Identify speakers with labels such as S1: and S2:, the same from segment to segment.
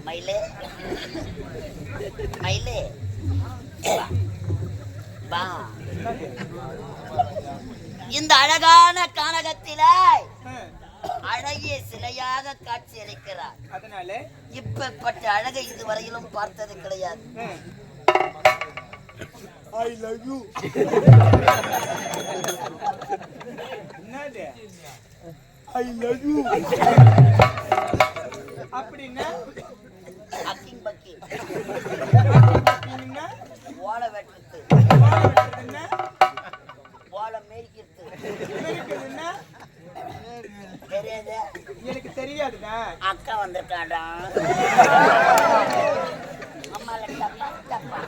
S1: மயிலே மயிலே வா. இந்த அழகான கானகத்தில அழகிய சிலையாக காட்சி அளிக்கிறார்.
S2: அதனால
S1: இப்பப்பட்ட அழகை இதுவரையிலும் பார்த்தது கிடையாது.
S2: I love you. என்னது I love you அப்படினா
S1: அக்கிங் பக்கி
S2: என்ன
S1: வாழ வெட்டுது
S2: என்ன
S1: வாழ மேய்க்கிறது
S2: என்ன
S1: தெரியாதே
S2: எனக்கு தெரியாதுடா.
S1: அக்கா வந்திருக்காடா. அம்மால டப்பா டப்பா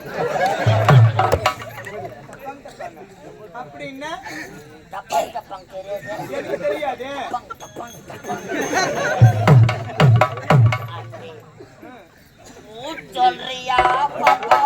S2: அப்படின்னா
S1: டப்பா டப்பாங்க தெரியாதே
S2: எனக்கு தெரியாதே.
S1: சொல்றியா பாப்பா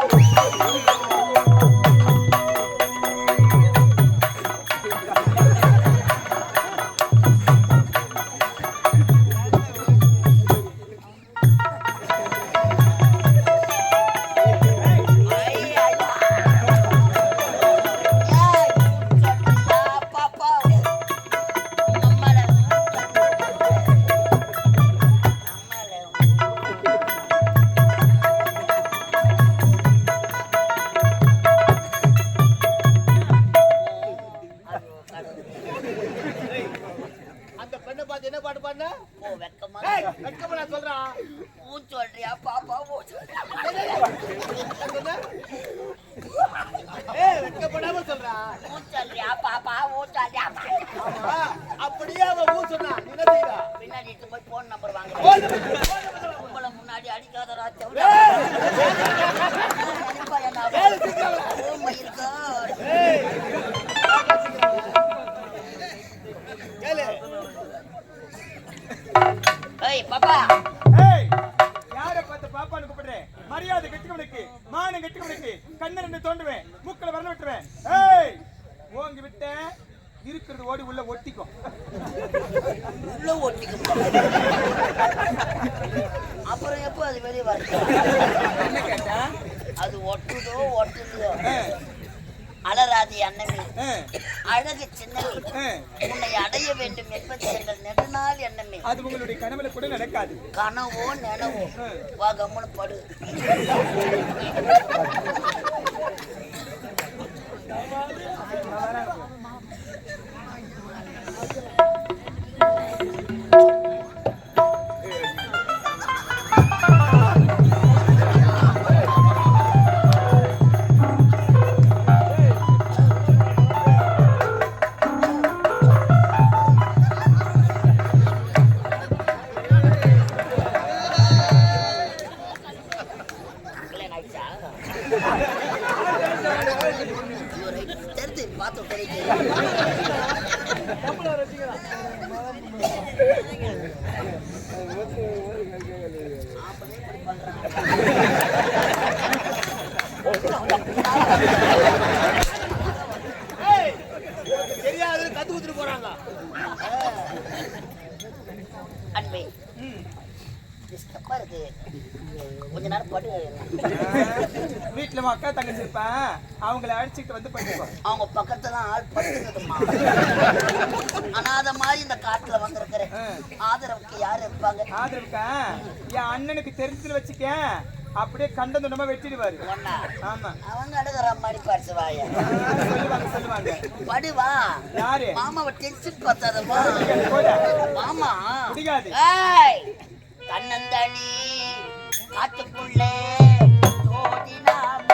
S1: சொல்றியா பாப்பா
S3: வெட்கப்படாம சொல்றா.
S1: சொல்றியா பாப்பா சொல்றியா
S3: அப்படியே அவ சொன்னா என்ன செய்வா?
S1: பின்னாடி போய் போன் நம்பர் வாங்க. உங்களை முன்னாடி அடிக்காதரா பாப்பா
S2: யார பார்த்து பாப்பான்னு கூப்பிடுறேன்? மரியாதை கெட்டுக்கவனுக்கு மானம் கெட்டுக்கவனுக்கு கண்ணு ரெண்டு தோண்டுவேன், மூக்கல வரல விட்டுருவேன். ஓங்கி விட்ட இருக்கிறது ஓடி உள்ள ஒட்டிக்கும்.
S1: உள்ள ஒட்டிக்கும். அப்புறம் எப்போ அது வெளியே வருது?
S2: என்ன கேட்டா
S1: அது ஒட்டுதோ ஒட்டுதோ. அலராதி அன்னமே அழகு சின்னமே உன்னை அடைய வேண்டும் என்பது எங்கள் நெடுநாள் எண்ணமே.
S2: அது உங்களுடைய கனவுல கூட நடக்காது.
S1: கனவோ நனவோ வா கம்முனு படு.
S3: தெரியாது கத்து குத்துட்டு போறாங்க.
S1: அன்பே கொஞ்ச நேரம் படு.
S2: வீட்டுல அக்கா தங்கச்சி இருப்பா, அவங்கள அழைச்சிட்டு வந்து படிப்போம்.
S1: அவங்க பக்கத்துல ஆள் படுத்துக்கட்டுமா? அனாத மாதிரி இந்த காட்டுல வந்திருக்கிற ஆதரவுக்கு யாரு இருப்பாங்க?
S2: ஆதரவுக்கா என் அண்ணனுக்கு தெரிஞ்சு வச்சுக்க, அப்படியே கண்ட துண்டமா வெட்டிடுவாரு. ஆமா
S1: அவங்க அழுகிற மாதிரி பரிசுவாய
S2: சொல்லுவாங்க.
S1: படுவா
S2: யாரு?
S1: மாமாவை டென்ஷன் பார்த்ததமா மாமா
S2: முடியாது.
S1: தன்னந்தனி காட்டுக்குள்ளே ஓடினாம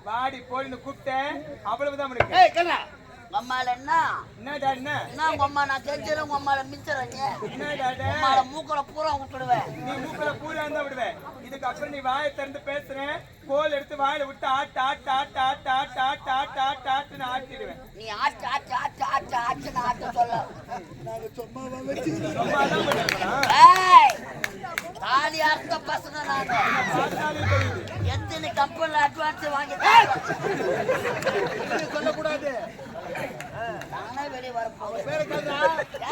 S2: வாடி போலின்னு கூப்பிட்டேன் அவ்வளவுதான் உனக்கு.
S3: ஏய் கண்ணா
S1: உங்க அம்மால என்ன
S2: என்னடா என்ன
S1: உங்க அம்மா நான் கெஞ்சிரும் உங்க அம்மால மிச்சறீங்க
S2: என்னடா
S1: உம்மால மூக்கல பூரா விட்டுடுவேன்.
S2: நீ மூக்கல பூரா இருந்தா விடுவேன். இதுக்கு அப்புறம் நீ வாயை திறந்து பேசுறேன் கோல் எடுத்து வாயில விட்டு ஆட்டு ஆட்டு ஆட்டு ஆட்டு ஆட்டு ஆட்டு ஆட்டு ஆட்டு ஆட்டுன்னு ஆட்டிடுவேன்.
S1: நீ ஆச்சு ஆச்சு ஆச்சு ஆச்சு ஆச்சுன்னு ஆட்ட சொல்ல
S2: சும்மாதான் பண்ணுறேன்.
S1: ஏய், தாலி அறுத்த பசங்க நாங்க.
S2: பார்த்தாலே தெரியுது.
S1: எத்தனை கம்பெனில அட்வான்ஸ் வாங்கி
S3: சொல்லக்கூடாது.
S1: நானே வெளியே வரப்போகிறேன்.
S3: பேரு கண்ணா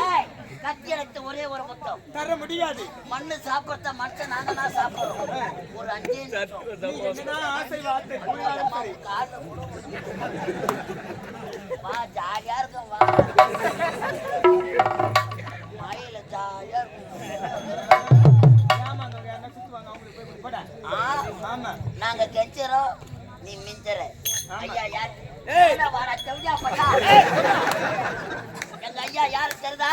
S1: ஏய், கத்தி எடுத்து ஒரே ஒரு மொத்தம்
S2: தர முடியாது.
S1: மண்ணு சாப்பிடுறத மனுஷன் நாங்க தான் சாப்பிடுறோம். ஒரு 5 நிமிஷம்
S2: நீ என்னதான் ஆசை வார்த்தை கூறினாலும் சரி.
S1: காசு கொடு. வா ஜாலியா இருக்கும் வா. மயில ஜாலியா இருக்கும்.
S2: ஏமாந்தவங்க யாருன்னா சுத்துவாங்க அவங்களுக்கு போய் போடா. ஆமா
S1: நாங்க கெஞ்சிரோம் நீ மிஞ்சற. ஐயா யார் வாடா செவ்ஜா பட்டா. எங்க ஐயா யாரு தெரியுதா?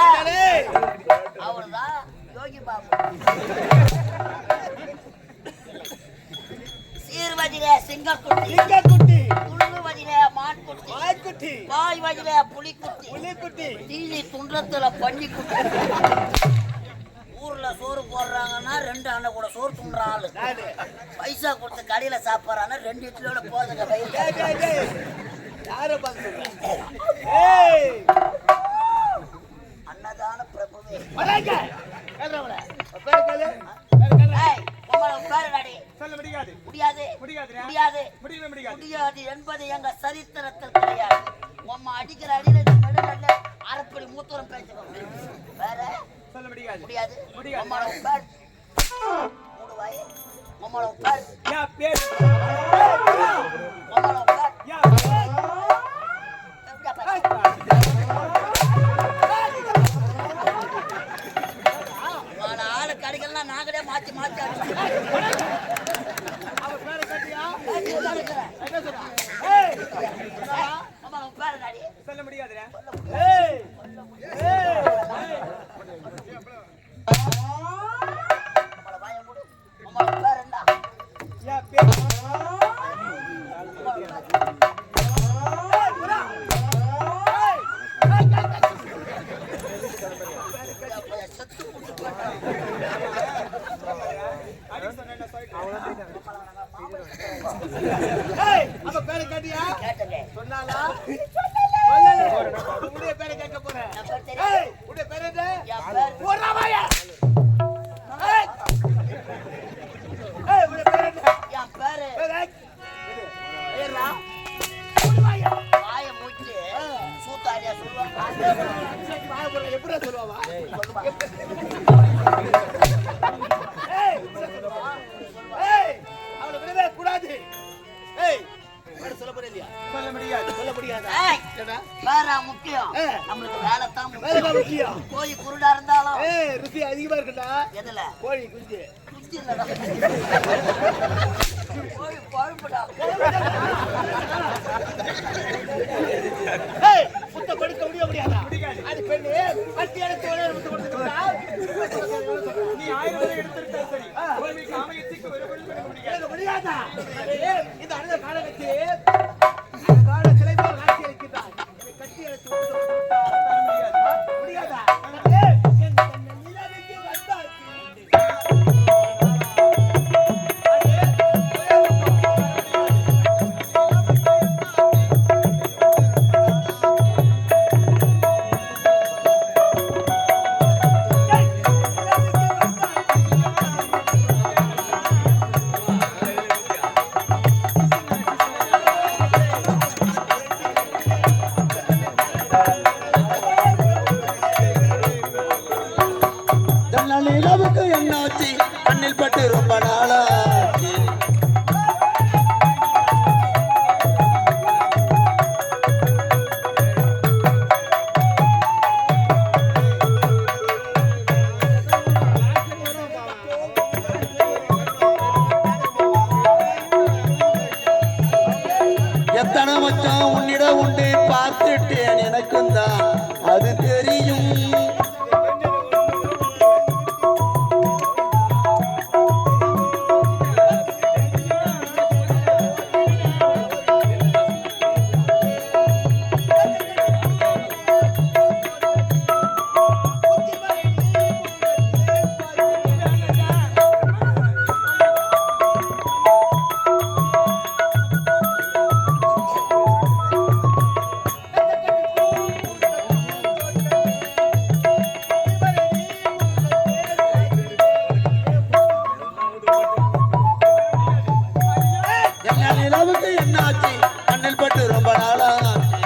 S1: அவர்தான் யோகி பாபு. சீர்வதிலே சிங்கக்குட்டி,
S3: குட்டி
S1: துள்ளுவதிலே மான்குட்டி,
S3: குட்டி
S1: பாய்வதிலே புலிக்குட்டி,
S3: குட்டி
S1: தீனி துன்றத்துல பன்னிக்குட்டி. ஊர்ல சோறு போடுறாங்கன்னா 2 அண்ணன் கூட சோறு துண்டுற ஆளு. பைசா கொடுத்து கடையில சாப்பிட்றான்னா 2 இட்லியோட போதுங்க வயிறு.
S3: யார பாக்குறீங்க?
S1: அன்னதான பிரபுவே.
S3: வராங்க கேக்குறவள பேரு கேளு.
S1: ஏய், உங்களை உட்கார நடி.
S2: சொல்ல முடியாது.
S1: முடியாது
S2: முடியாதுடா.
S1: முடியாது
S2: முடியவே முடியாது.
S1: முடியாது என்பது எங்க சரித்திரத்தில் கிடையாது. உம்மா அடிக்கிற அடியில நடுநல்ல அரைப்படி மூத்தூரம் பேசுவாங்க. வேற
S2: சொல்ல முடியாது.
S1: முடியாது.
S2: முடியாது.
S1: உம்மால உட்கார். மூடு வாய். உம்மால உட்கார்.
S2: யா பேர்
S1: உம்மால உட்கார்.
S2: யா
S1: செவ்ஜா பட்டா. உம்மால ஆளு கடைகள்லாம் நாங்களே மாத்தி மாத்தி அடிச்சோம்.
S3: அவ பேரு கட்டியா?
S1: என்ன சொல்றா? ஏய், உம்மால உட்கார நடி.
S2: சொல்ல முடியாதுடா.
S3: ஏய் ஏய்
S1: உம்மால வாயை மூடு. உம்மால உட்காருன்னா.
S2: யா பேர்
S1: உம்மால உட்காரு. செத்து புட்டு போட்டா.
S2: அடி சொன்னா சொல்லிட்டு
S3: ஏய் அவ பேரு கட்டியா?
S1: கேட்டங்க.
S3: சொன்னாலா? சொல்லல. உன்னுடைய பேரை கேட்க போறேன்.
S1: என் பேர் தெரியும்.
S3: ஏய் உன்னுடைய பேரு என்ன?
S1: என் பேர்
S3: போறா வாயா. ஏய் ஏய் உன்னுடைய பேரு என்ன?
S1: என் பேரு
S3: பேரு ஏறா.
S1: வாயை மூச்சு சூத்தாரியா சொல்லுவாங்க.
S3: வாய போற எப்படிடா சொல்லுவா?
S1: சொல்லுவா.
S3: ஏய் ஏய் அவளை விடவே கூடாது. ஏய் பேரு சொல்ல போறே இல்லையா?
S2: சொல்ல முடியாது.
S3: சொல்ல முடியாதா?
S1: ஏய்,
S3: ஏடா
S1: வேற முக்கியம்.
S3: ஏ.
S1: நம்மளுக்கு வேலை தான்
S3: வேற
S1: முக்கியம்.
S3: முக்கியம்.
S1: கோழி குருடா இருந்தாலும்
S3: ஏய் ருசி அதிகமா இருக்குடா.
S1: எதுல
S3: கோழி குஞ்சு.
S1: குச்சி இல்லடா. கோழி குழம்புடா.
S3: ஏய் புத்த படுக்க முடியாதா?
S2: முடியாது.
S3: அது பெண்ணு கட்டியான தோளே முத்த கொடுத்துட்டா.
S2: நீ 1000 ரூபாய் எடுத்துட்டா சரி. கோவிலுக்கு அமையத்துக்கு ஒரு பொருள் கொடுக்க முடியாது.
S3: எனக்கு முடியாதா? ஏய் இந்த அண்ணா கால கட்டி அந்த கால சிலை போல காட்சி அளிக்கிறாய். என்னை கட்டி அழைத்து
S2: சொல்ல முடியாது.
S3: முடியாதா? ஏய் என் நிலவுக்கு வந்தாச்சு.
S4: நிலவுக்கு என்னாச்சு கண்ணில் பட்டு ரொம்ப நாளாச்சு. எத்தனை மச்சான் உன்னிடம் உண்டு பார்த்துட்டேன் எனக்கும் தான் அது தெரியும். என்னாச்சு மண்ணில் பட்டு ரொம்ப நாளாச்சு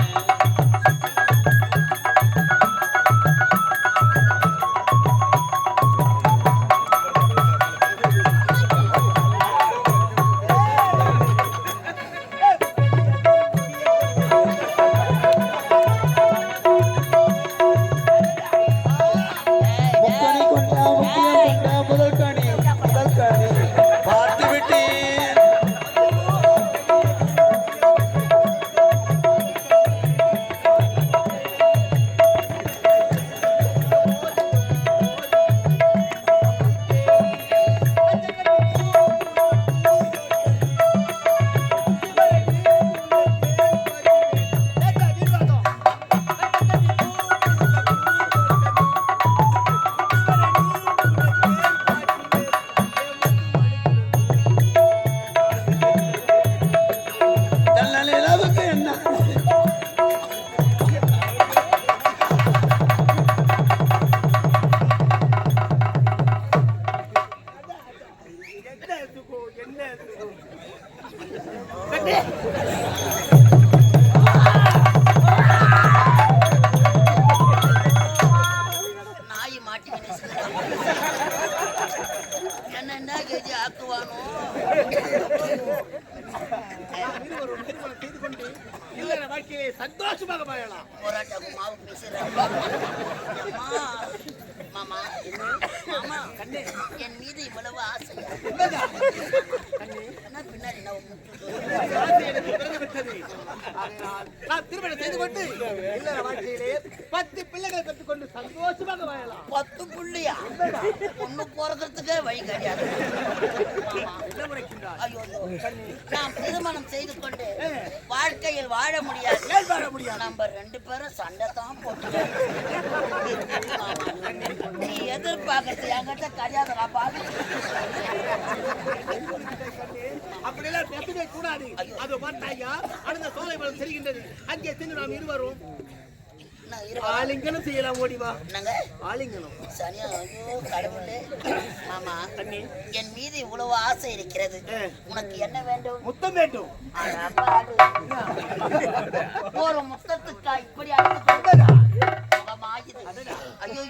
S1: நாய் மாட்டி என்ன கேஜி ஆக்குவானோ
S3: வாழ்க்கையிலே சந்தோஷமாக வாழலாம்.
S1: போராட்டம் மாவு பேசுறேன் மாமா மாமா கண்ணே என் மீது இவ்வளவு ஆசையா என்ன பின்னாடி
S3: நான் திருமணம் செய்து கொண்டு இல்லற வாழ்க்கையிலே 10 பிள்ளைகளை பெற்றுக்கொண்டு சந்தோஷமாக வாழலாம்.
S1: 10 புள்ளியா ஒண்ணு போறதுக்கே வழி கிடையாது. ஐயோ நான் திருமணம் செய்து கொண்டு வாழ்க்கையில் வாழ முடியாது. நம்ம 2 பேரும் சண்டை தான் போட்டு நீ எதிர்பார்க்கறது என்கிட்ட கிடையாது. நான் பாக்க
S3: அப்படியெல்லாம் பேசவே கூடாது. அது பார்த்தாயா அடுத்த சோலை பலம் தெரிகின்றது. அங்கே சென்று நாம் இருவரும் ஆலிங்கனம் செய்யலாம். ஓடிவா ஆலிங்கனம்
S1: சரியா. ஐயோ கடவுளே மாமா என் மீது இவ்வளவு ஆசை இருக்கிறது. உனக்கு என்ன வேண்டும்?
S3: முத்தம் வேண்டும்.
S1: ஒரு முத்தத்துக்கா இப்படி ஐயோ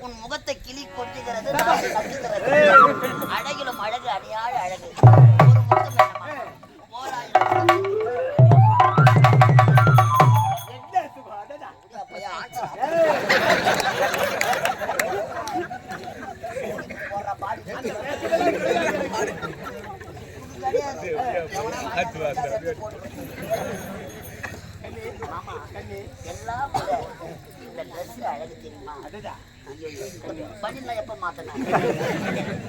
S1: உன் முகத்தை கிளி கொட்டுகிறது, அழகிலும் அழகு அடையாள அழகு. ஒரு முத்தம் வேண்டாமா? எல்லாம் இந்த ட்ரெஸ் அழகு தெரியுமா? எப்ப மாத்தணும்?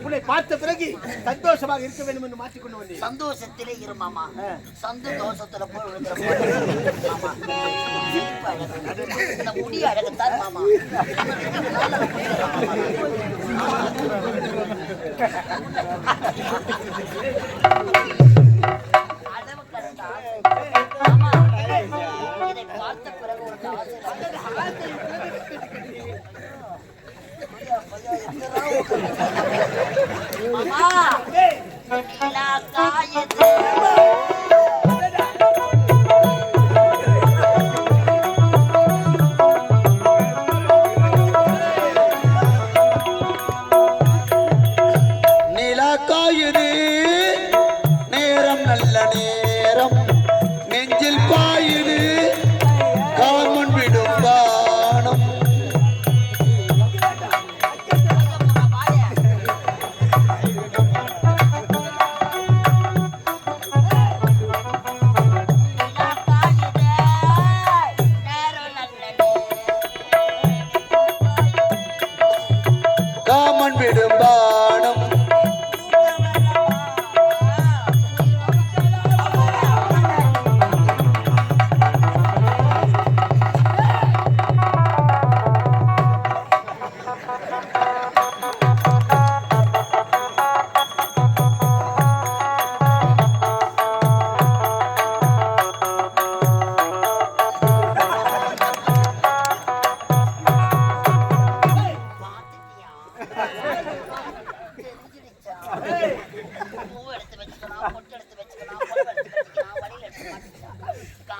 S3: உன்னை பார்த்த பிறகு சந்தோஷமாக இருக்க வேண்டும் என்று மாற்றிக்கொண்டு வந்தேன்.
S1: சந்தோஷத்திலே இருமாமா, சந்தோஷத்துல போய் விழுந்துற இந்த முடி அழகுத்தான் மாமா. அளவு கரெக்டா மாமா. இதை பார்த்த பிறகு ஒரு ஆசை மாமா காயது
S4: நிலா காயுது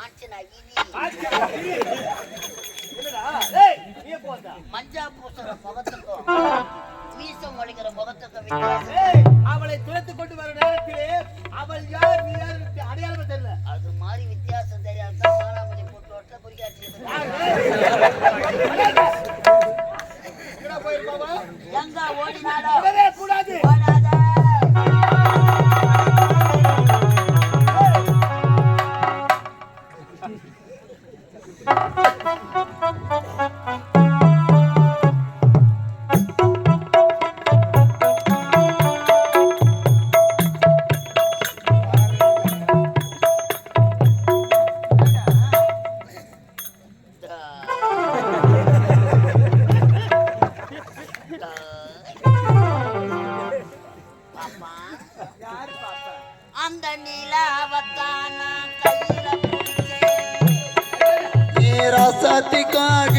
S1: ஆஞ்சனா இனி
S3: என்னடா டேய் நீ போடா
S1: மஞ்சா பூசுற முகத்துக்கும் மீசம் ஒளிக்கிற முகத்துக்கும் வித்தியாசம்.
S3: ஏய் அவளை துரத்து கொண்டு வர நேரத்திலே அவள் யார் நீ யார் அடையாளம் தெரியல.
S1: அது மாதிரி வித்தியாசம் தெரியாத மானாமணி போட்டு ஓட்ட குறியாட்சி
S3: எங்கடா போயிருப்பாவா?
S1: எங்க ஓடினாலும்
S3: வரவே கூடாது.
S1: ஓடாத. பாப்பா
S2: யாரு பாப்பா?
S1: அந்த நிலாவத்தான் நான் கையில பிடிச்சேன்.
S4: ராசாத்திக்காக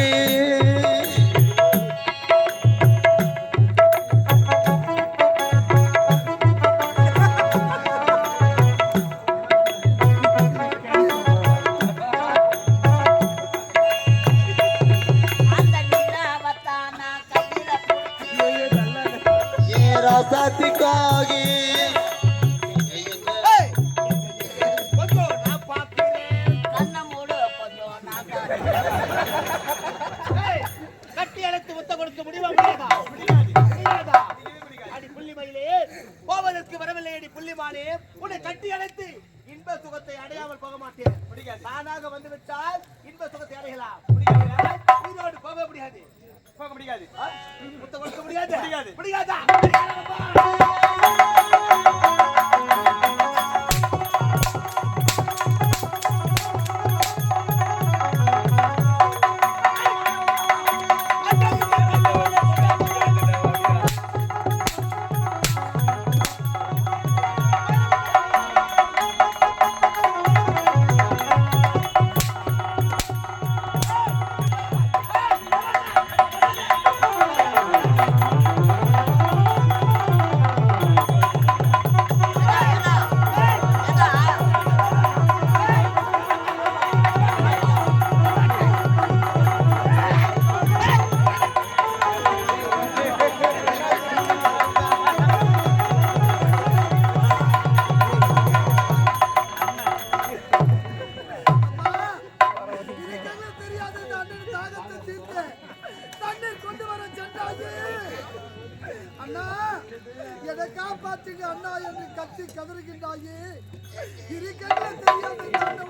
S1: அந்த நிலாவத்தான் நான் கையில பிடிச்சேன்.
S4: ராசாத்திக்காக
S3: ஏய் கொஞ்சம் நான் பாக்குறேன்.
S1: கண்ணை மூடு கொஞ்சம் நான் தான்.
S3: ஏய் கட்டி அழைத்து முத்த கொடுக்க முடியுமா முடியாதா? முடியாதா? அடி புள்ளி மயிலே போவதற்கு வரவில்லை அடி புள்ளிமானே உன்னை கட்டி அழைத்து இன்ப சுகத்தை அடையாமல் போக மாட்டேன். தானாக வந்து விட்டால் இன்ப சுகத்தை அடையலாம். உயிரோடு போக முடியாது.
S2: போக முடியாது.
S3: முத்த கொடுக்க முடியாது.
S2: முடியாது.
S3: முடியாதா?
S5: அண்ணா எதை காப்பாற்றுங்க அண்ணா என்று கத்தி கதறுகின்றாயே இருக்கிறது தெரியாத